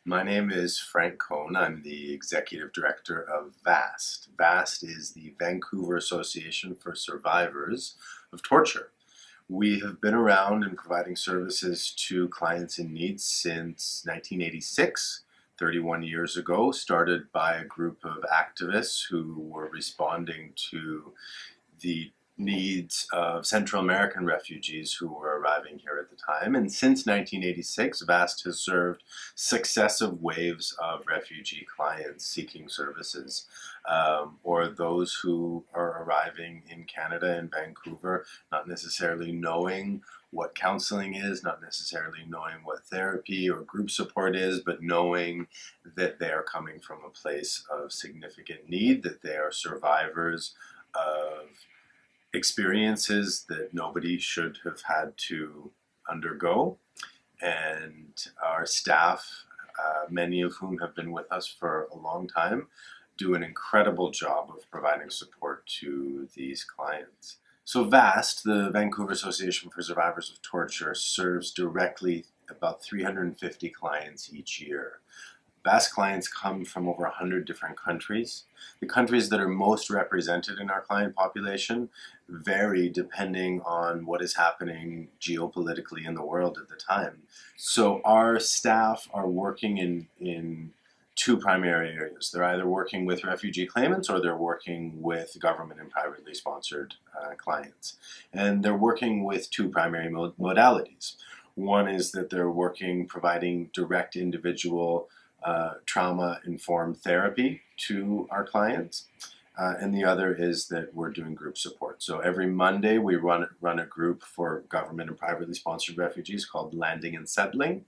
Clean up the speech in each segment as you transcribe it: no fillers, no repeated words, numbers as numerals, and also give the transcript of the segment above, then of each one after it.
My name is Frank Cohn. I'm the Executive Director of VAST. VAST is the Vancouver Association for Survivors of Torture. We have been around and providing services to clients in need since 1986, 31 years ago, started by a group of activists who were responding to the needs of Central American refugees who were arriving here at the time. And since 1986, VAST has served successive waves of refugee clients seeking services, or those who are arriving in Canada and Vancouver, not necessarily knowing what counseling is, not necessarily knowing what therapy or group support is, but knowing that they are coming from a place of significant need, that they are survivors of experiences that nobody should have had to undergo. And our staff, many of whom have been with us for a long time, do an incredible job of providing support to these clients. So VAST, the Vancouver Association for Survivors of Torture, serves directly about 350 clients each year. VAST clients come from over 100 different countries. The countries that are most represented in our client population vary depending on what is happening geopolitically in the world at the time. So our staff are working in two primary areas. They're either working with refugee claimants or they're working with government and privately sponsored clients. And they're working with two primary modalities. One is that they're providing direct individual trauma-informed therapy to our clients, and the other is that we're doing group support. So every Monday we run a group for government and privately sponsored refugees called Landing and Settling,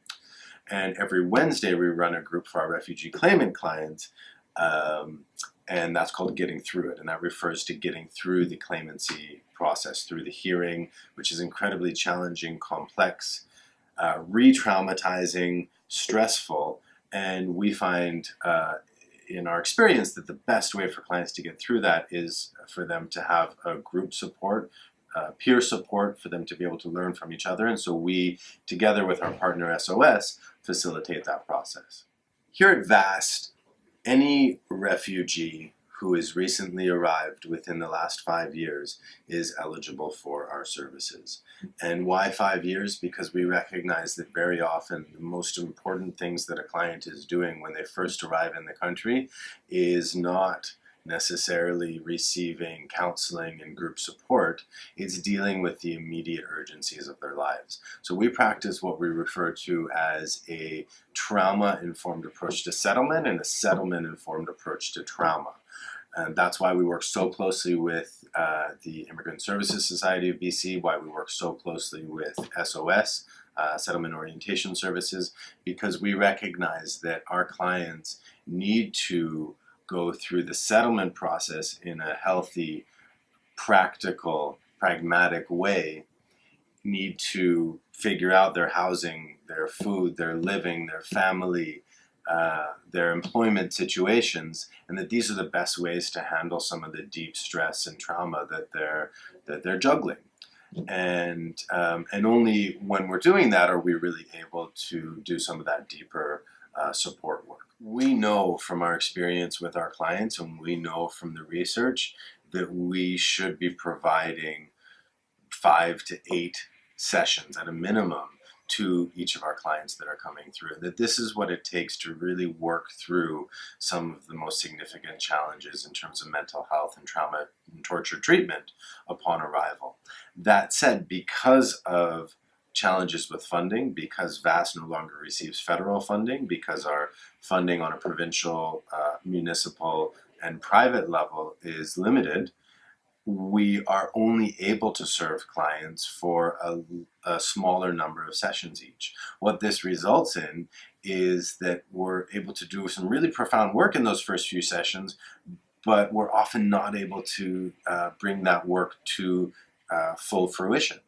and every Wednesday we run a group for our refugee claimant clients, and that's called Getting Through It, and that refers to getting through the claimancy process, through the hearing, which is incredibly challenging, complex, re-traumatizing, stressful. And we find in our experience that the best way for clients to get through that is for them to have a group support, peer support, for them to be able to learn from each other. And so we, together with our partner SOS, facilitate that process. Here at VAST, any refugee who has recently arrived within the last 5 years is eligible for our services. And why 5 years? Because we recognize that very often the most important things that a client is doing when they first arrive in the country is not necessarily receiving counseling and group support. It's dealing with the immediate urgencies of their lives. So we practice what we refer to as a trauma-informed approach to settlement and a settlement-informed approach to trauma. And that's why we work so closely with the Immigrant Services Society of BC, why we work so closely with SOS, Settlement Orientation Services, because we recognize that our clients need to go through the settlement process in a healthy, practical, pragmatic way, need to figure out their housing, their food, their living, their family, their employment situations, and that these are the best ways to handle some of the deep stress and trauma that they're juggling. And only when we're doing that are we really able to do some of that deeper support work. We know from our experience with our clients, and we know from the research, that we should be providing 5 to 8 sessions at a minimum to each of our clients that are coming through, that this is what it takes to really work through some of the most significant challenges in terms of mental health and trauma and torture treatment upon arrival. That said, because of challenges with funding, because VAST no longer receives federal funding, because our funding on a provincial, municipal, and private level is limited, we are only able to serve clients for a smaller number of sessions each. What this results in is that we're able to do some really profound work in those first few sessions, but we're often not able to bring that work to full fruition.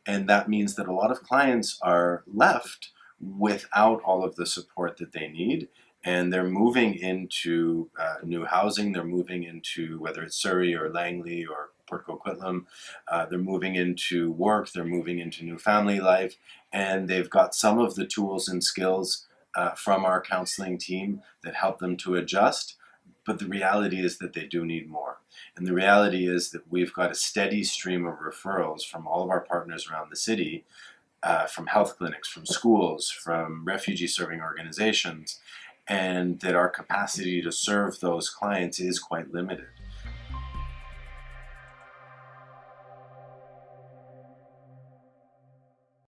And that means that a lot of clients are left without all of the support that they need, and they're moving into new housing, they're moving into, whether it's Surrey or Langley or Port Coquitlam, they're moving into work, they're moving into new family life, and they've got some of the tools and skills from our counseling team that help them to adjust. But the reality is that they do need more. And the reality is that we've got a steady stream of referrals from all of our partners around the city, from health clinics, from schools, from refugee serving organizations, and that our capacity to serve those clients is quite limited.